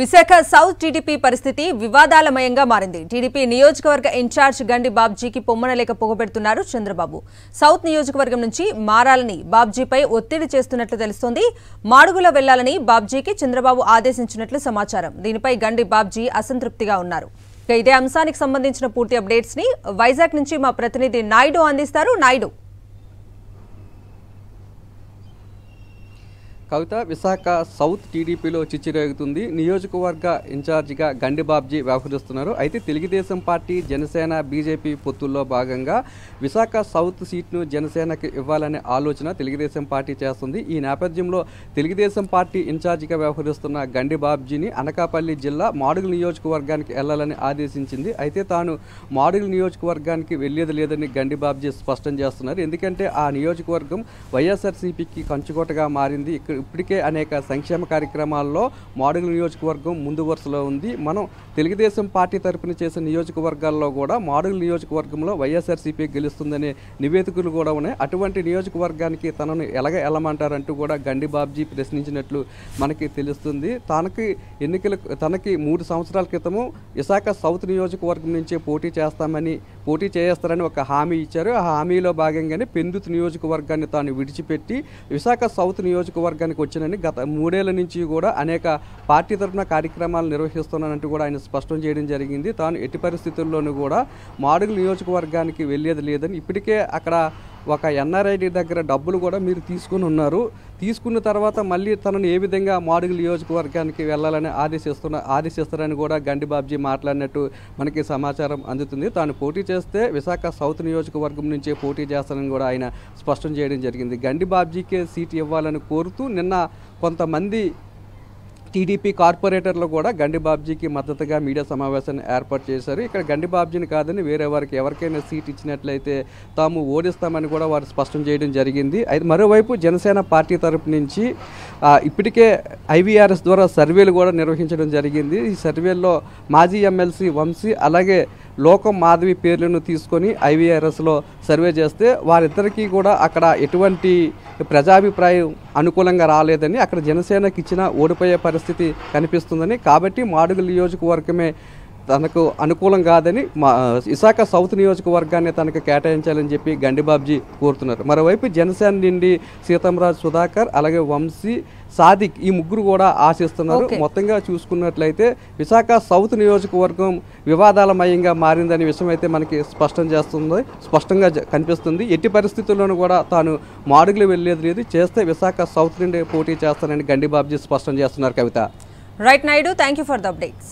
Visakha south TDP పరిస్థితి వివాదాలమయంగా మారింది. TDP నియోజకవర్గ ఇన్ఛార్జ్ గండి బాబ్జీకి పొమ్మనలేక పొగబెడుతున్నారు చంద్రబాబు. సౌత్ నియోజకవర్గం నుంచి మారాలని బాబ్జీపై ఒత్తిడి చేస్తున్నట్లు తెలుస్తోంది. మాడుగుల వెళ్లాలని బాబ్జీకి చంద్రబాబు ఆదేశించినట్లు సమాచారం. దీనిపై గండి బాబ్జీ అసంతృప్తిగా ఉన్నారు. ఇదే అంశానికి సంబంధించిన పూర్తి అప్డేట్స్ ని వైజాగ్ నుంచి మా ప్రతినిధి నాయుడు అందిస్తారు. నాయుడు, కవిత, విశాఖ సౌత్ టీడీపీలో చిచ్చిరేగుతుంది. నియోజకవర్గ ఇన్ఛార్జిగా గండి బాబ్జీ వ్యవహరిస్తున్నారు. అయితే తెలుగుదేశం పార్టీ, జనసేన, బీజేపీ పొత్తుల్లో భాగంగా విశాఖ సౌత్ సీట్ను జనసేనకి ఇవ్వాలనే ఆలోచన తెలుగుదేశం పార్టీ చేస్తుంది. ఈ నేపథ్యంలో తెలుగుదేశం పార్టీ ఇన్ఛార్జిగా వ్యవహరిస్తున్న గండి బాబ్జీని అనకాపల్లి జిల్లా మాడుగుల నియోజకవర్గానికి వెళ్లాలని ఆదేశించింది. అయితే తాను మాడుగుల నియోజకవర్గానికి వెళ్లేది లేదని గండి బాబ్జీ స్పష్టం చేస్తున్నారు. ఎందుకంటే ఆ నియోజకవర్గం వైఎస్ఆర్సీపీకి కంచుకోటగా మారింది. ఇప్పటికే అనేక సంక్షేమ కార్యక్రమాల్లో మాడుగుల నియోజకవర్గం ముందు వరుసలో ఉంది. మనం తెలుగుదేశం పార్టీ తరపున చేసే నియోజకవర్గాల్లో కూడా మాడుగుల నియోజకవర్గంలో వైఎస్ఆర్సీపీ గెలుస్తుందనే నివేదికలు కూడా ఉన్నాయి. అటువంటి నియోజకవర్గానికి తనను వెళ్ళమంటారంటూ కూడా గండి బాబ్జీ ప్రశ్నించినట్లు మనకి తెలుస్తుంది. తనకి 3 సంవత్సరాల క్రితము విశాఖ సౌత్ నియోజకవర్గం నుంచే పోటీ చేస్తారని ఒక హామీ ఇచ్చారు. ఆ హామీలో భాగంగానే పెందుతు నియోజకవర్గాన్ని తాను విడిచిపెట్టి విశాఖ సౌత్ నియోజకవర్గానికి వచ్చినని గత 3 ఏళ్ల నుంచి కూడా అనేక పార్టీ తరఫున కార్యక్రమాలు నిర్వహిస్తున్నానంటూ కూడా ఆయన స్పష్టం చేయడం జరిగింది. తాను ఎట్టి పరిస్థితుల్లోనూ కూడా మాడుగుల నియోజకవర్గానికి వెళ్ళేది లేదని, ఇప్పటికే అక్కడ ఒక ఎన్ఆర్ఐడి దగ్గర డబ్బులు కూడా మీరు తీసుకున్న తర్వాత మళ్ళీ తనను ఏ విధంగా మాడుగుల నియోజకవర్గానికి వెళ్ళాలని ఆదేశిస్తారని కూడా గండి బాబ్జీ మాట్లాడినట్టు మనకి సమాచారం అందుతుంది. తాను పోటీ చేస్తే విశాఖ సౌత్ నియోజకవర్గం నుంచే పోటీ చేస్తానని కూడా ఆయన స్పష్టం చేయడం జరిగింది. గండి బాబ్జీకే సీటు ఇవ్వాలని కోరుతూ నిన్న కొంతమంది టీడీపీ కార్పొరేటర్లు కూడా గండి బాబ్జీకి మద్దతుగా మీడియా సమావేశాన్ని ఏర్పాటు చేశారు. ఇక్కడ గండి బాబ్జీని కాదని వేరే వారికి ఎవరికైనా సీట్ ఇచ్చినట్లయితే తాము ఓడిస్తామని కూడా వారు స్పష్టం చేయడం జరిగింది. అయితే మరోవైపు జనసేన పార్టీ తరపు నుంచి ఇప్పటికే ఐవీఆర్ఎస్ ద్వారా సర్వేలు కూడా నిర్వహించడం జరిగింది. ఈ సర్వేల్లో మాజీ ఎమ్మెల్సీ వంశీ అలాగే లోకం మాధవి పేర్లను తీసుకొని ఐవీఆర్ఎస్లో సర్వే చేస్తే వారిద్దరికీ కూడా అక్కడ ఎటువంటి ప్రజాభిప్రాయం అనుకూలంగా రాలేదని, అక్కడ జనసేనకి ఇచ్చిన ఓడిపోయే పరిస్థితి కనిపిస్తుందని, కాబట్టి మాడుగుల నియోజకవర్గమే తనకు అనుకూలం కాదని విశాఖ సౌత్ నియోజకవర్గాన్ని తనకు కేటాయించాలని చెప్పి గండి బాబ్జీ కోరుతున్నారు. మరోవైపు జనసేన నుండి సీతంరాజు సుధాకర్ అలాగే వంశీ సాదిక్ ఈ ముగ్గురు కూడా ఆశిస్తున్నారు. మొత్తంగా చూసుకున్నట్లయితే విశాఖ సౌత్ నియోజకవర్గం వివాదాలమయంగా మారిందనే విషయం అయితే మనకి స్పష్టంగా కనిపిస్తుంది. ఎట్టి పరిస్థితుల్లోనూ కూడా తాను మాడుగులు వెళ్ళేది లేదు, చేస్తే విశాఖ సౌత్ నుండి పోటీ చేస్తానని గండి బాబ్జీ స్పష్టం చేస్తున్నారు. Kavitha. Right Naidu, thank you for the updates.